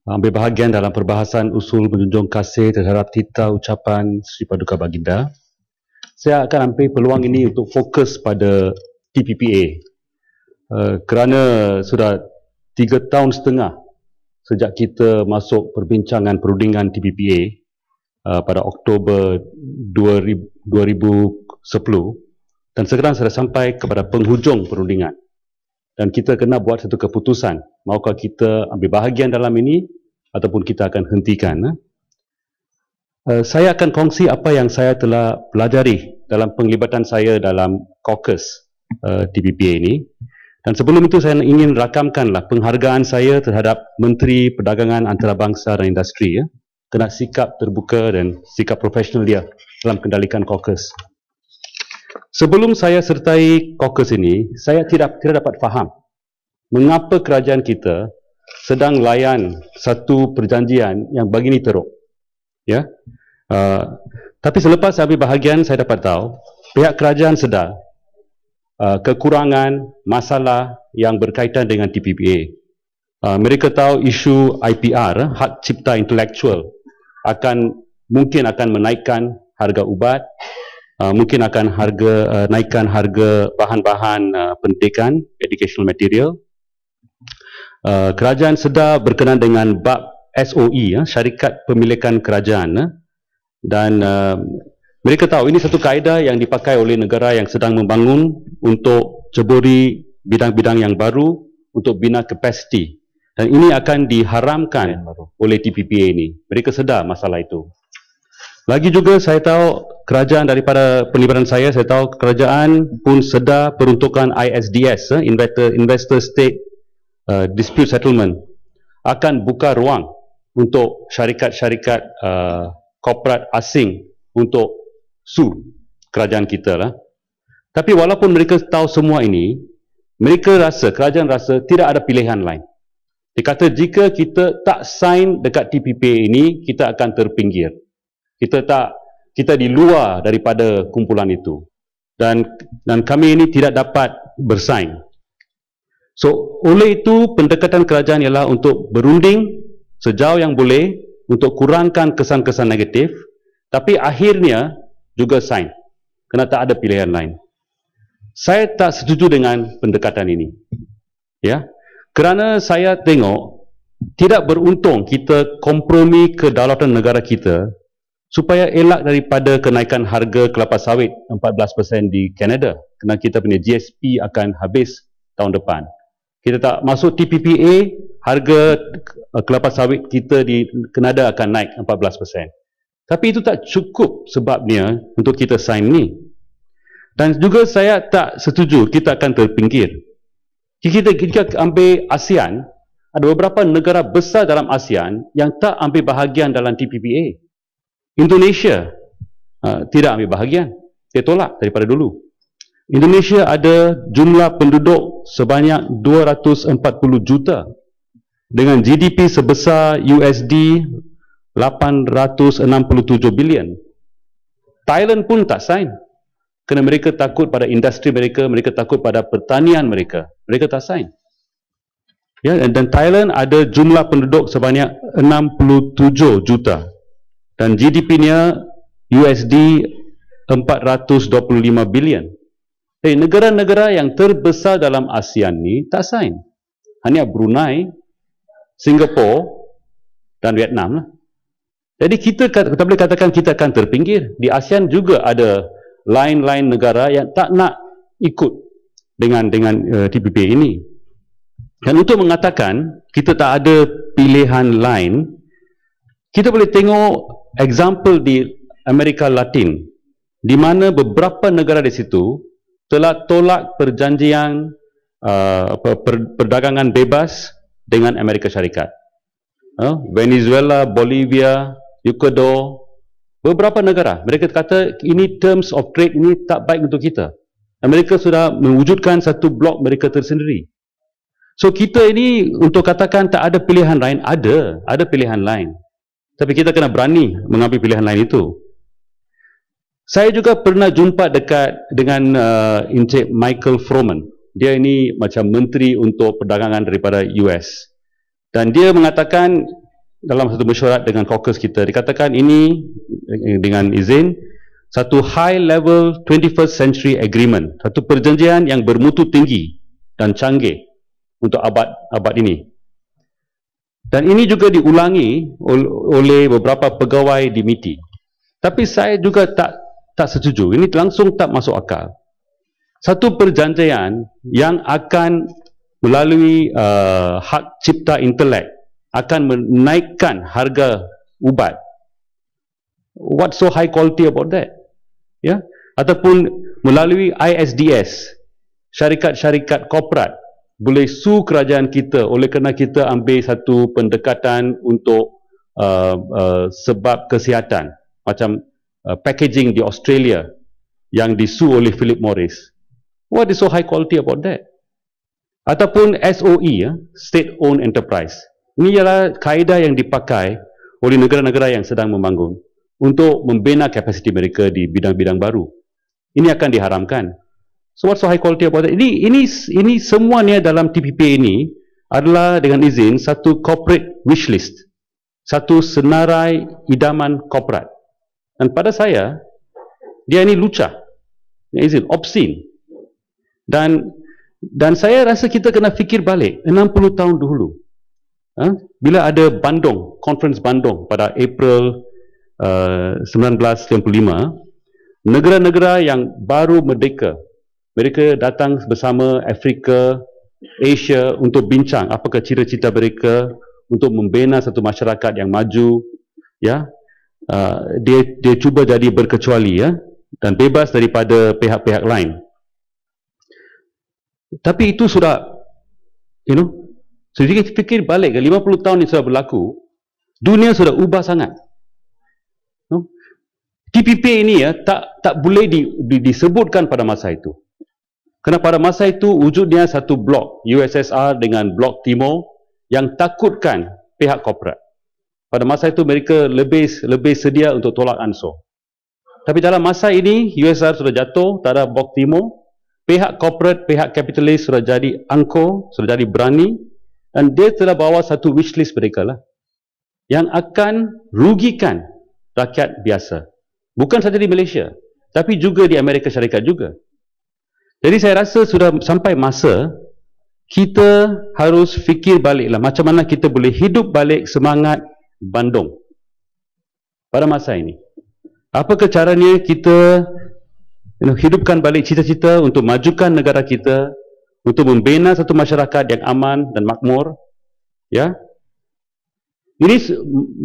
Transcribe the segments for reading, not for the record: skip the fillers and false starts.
ambil bahagian dalam perbahasan usul menjunjung kasih terhadap titah ucapan Sri Paduka Baginda. Saya akan ambil peluang ini untuk fokus pada TPPA kerana sudah 3 tahun setengah sejak kita masuk perbincangan perundingan TPPA pada Oktober 2010 dan sekarang sudah sampai kepada penghujung perundingan. Dan kita kena buat satu keputusan, maukah kita ambil bahagian dalam ini ataupun kita akan hentikan. Saya akan kongsi apa yang saya telah pelajari dalam penglibatan saya dalam caucus TPPA ini. Dan sebelum itu saya ingin rakamkanlah penghargaan saya terhadap Menteri Perdagangan Antarabangsa dan Industri kerana sikap terbuka dan sikap profesional dia dalam kendalikan caucus. Sebelum saya sertai caucus ini, saya tidak dapat faham mengapa kerajaan kita sedang layan satu perjanjian yang begini teruk. Ya. Tapi selepas saya ambil bahagian, saya dapat tahu pihak kerajaan sedar kekurangan masalah yang berkaitan dengan TPPA. Mereka tahu isu IPR, hak cipta intelektual, mungkin akan menaikkan harga ubat, mungkin akan naikkan harga bahan-bahan pendidikan, educational material. Kerajaan sedar berkenaan dengan bab SOE, syarikat pemilikan kerajaan, dan mereka tahu ini satu kaedah yang dipakai oleh negara yang sedang membangun untuk ceburi bidang-bidang yang baru untuk bina kapasiti, dan ini akan diharamkan oleh TPPA ini. Mereka sedar masalah itu. Lagi juga saya tahu kerajaan, daripada penglibatan saya tahu kerajaan pun sedar peruntukan ISDS, Investor State Dispute Settlement, akan buka ruang untuk syarikat-syarikat korporat asing untuk su kerajaan kita lah. Tapi walaupun mereka tahu semua ini, kerajaan rasa tidak ada pilihan lain. Dia kata jika kita tak sign dekat TPPA ini, kita akan terpinggir. Kita di luar daripada kumpulan itu, dan kami ini tidak dapat bersaing. So oleh itu pendekatan kerajaan ialah untuk berunding sejauh yang boleh untuk kurangkan kesan-kesan negatif, tapi akhirnya juga sign kerana tak ada pilihan lain. Saya tak setuju dengan pendekatan ini, ya, kerana saya tengok tidak beruntung kita kompromi kedaulatan negara kita supaya elak daripada kenaikan harga kelapa sawit 14% di Kanada, kerana kita punya GSP akan habis tahun depan. Kita tak masuk TPPA, harga kelapa sawit kita di Kanada akan naik 14%. Tapi itu tak cukup sebabnya untuk kita sign ni. Dan juga saya tak setuju kita akan terpinggir. Kita ambil ASEAN, ada beberapa negara besar dalam ASEAN yang tak ambil bahagian dalam TPPA. Indonesia tidak ambil bahagian. Dia tolak daripada dulu. Indonesia ada jumlah penduduk sebanyak 240 juta dengan GDP sebesar USD 867 bilion. Thailand pun tak sign kerana mereka takut pada industri mereka, mereka takut pada pertanian mereka. Mereka tak sign. Ya, dan Thailand ada jumlah penduduk sebanyak 67 juta. Dan GDP-nya USD 425 bilion. Jadi negara-negara yang terbesar dalam ASEAN ni tak sign. Hanya Brunei, Singapura dan Vietnam lah. Jadi kita boleh katakan kita akan terpinggir. Di ASEAN juga ada lain-lain negara yang tak nak ikut dengan TPPA ini. Dan untuk mengatakan kita tak ada pilihan lain, kita boleh tengok example di Amerika Latin, di mana beberapa negara di situ telah tolak perjanjian perdagangan bebas dengan Amerika Syarikat. Venezuela, Bolivia, Ecuador, beberapa negara. Mereka kata ini terms of trade ini tak baik untuk kita. Mereka sudah mewujudkan satu blok mereka tersendiri. So kita ini untuk katakan tak ada pilihan lain, ada pilihan lain. Tapi kita kena berani mengambil pilihan lain itu. Saya juga pernah jumpa dengan Encik Michael Froman. Dia ini macam menteri untuk perdagangan daripada US. Dan dia mengatakan dalam satu mesyuarat dengan caucus kita, dikatakan ini dengan izin satu high level 21st century agreement, satu perjanjian yang bermutu tinggi dan canggih untuk abad ini. Dan ini juga diulangi oleh beberapa pegawai di MITI. Tapi saya juga tak setuju. Ini langsung tak masuk akal. Satu perjanjian yang akan melalui hak cipta intelek akan menaikkan harga ubat. What so high quality about that? Ya, ataupun melalui ISDS, syarikat-syarikat korporat boleh sue kerajaan kita oleh kerana kita ambil satu pendekatan untuk sebab kesihatan, macam packaging di Australia yang disue oleh Philip Morris. What is so high quality about that? Ataupun SOE, State Owned Enterprise. Ini ialah kaedah yang dipakai oleh negara-negara yang sedang membangun untuk membina kapasiti mereka di bidang-bidang baru. Ini akan diharamkan. So what's so high quality about that? Ini semuanya dalam TPP ini adalah dengan izin satu corporate wish list, satu senarai idaman korporat. Dan pada saya, dia ini lucah, izin obscene. Dan saya rasa kita kena fikir balik 60 tahun dahulu. Bila ada Bandung, Conference Bandung pada April 1995, negara-negara yang baru merdeka, mereka datang bersama Afrika, Asia untuk bincang apakah cita-cita mereka untuk membina satu masyarakat yang maju, ya. Dia cuba jadi berkecuali, ya, dan bebas daripada pihak-pihak lain. Tapi itu sudah, so jika fikir balik ke 50 tahun ini sudah berlaku, dunia sudah ubah sangat. TPP ini tak boleh disebutkan pada masa itu. Kerana pada masa itu wujudnya satu blok USSR dengan blok Timur yang takutkan pihak korporat. Pada masa itu mereka lebih sedia untuk tolak ansur. Tapi dalam masa ini USSR sudah jatuh, tak ada blok Timur. Pihak korporat, pihak kapitalis sudah jadi angkuh, sudah jadi berani, dan dia telah bawa satu wishlist mereka lah yang akan rugikan rakyat biasa. Bukan saja di Malaysia, tapi juga di Amerika Syarikat juga. Jadi saya rasa sudah sampai masa kita harus fikir baliklah macam mana kita boleh hidup balik semangat Bandung pada masa ini. Apakah caranya kita hidupkan balik cita-cita untuk majukan negara kita, untuk membina satu masyarakat yang aman dan makmur, ya. Ini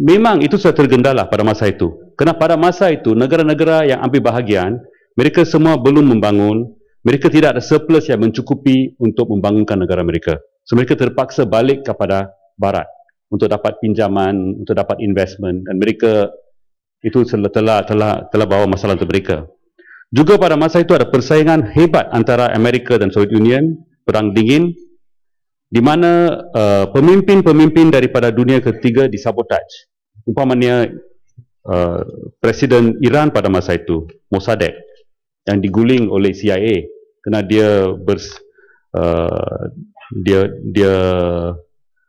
memang itu sudah tergendala pada masa itu. Kerana pada masa itu negara-negara yang ambil bahagian, mereka semua belum membangun, mereka tidak ada surplus yang mencukupi untuk membangunkan negara mereka. So mereka terpaksa balik kepada barat untuk dapat pinjaman, untuk dapat investment, dan mereka itu telah bawa masalah untuk mereka. Juga pada masa itu ada persaingan hebat antara Amerika dan Soviet Union, perang dingin, di mana pemimpin-pemimpin daripada dunia ketiga disabotaj. Umpamanya Presiden Iran pada masa itu, Mossadegh, yang diguling oleh CIA kerana dia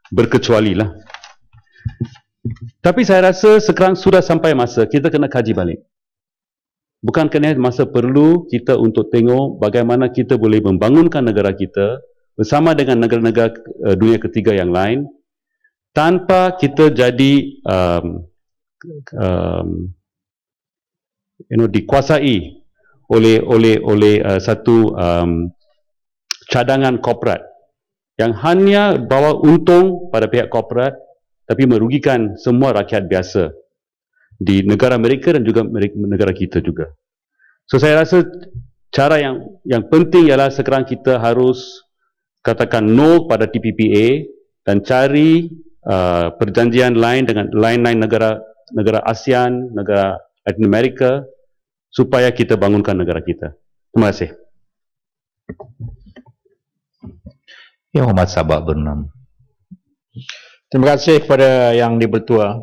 berkecuali lah. Tapi saya rasa sekarang sudah sampai masa kita kena kaji balik. Bukan kerana masa perlu kita untuk tengok bagaimana kita boleh membangunkan negara kita bersama dengan negara-negara dunia ketiga yang lain tanpa kita jadi dikuasai oleh satu cadangan korporat yang hanya bawa untung pada pihak korporat tapi merugikan semua rakyat biasa di negara mereka dan juga negara kita juga. So saya rasa cara yang penting ialah sekarang kita harus katakan no pada TPPA dan cari perjanjian lain dengan lain-lain negara ASEAN, negara Latin Amerika supaya kita bangunkan negara kita. Terima kasih. Yang Muhammad Sabah Bernam. Terima kasih kepada Yang di-Bertua.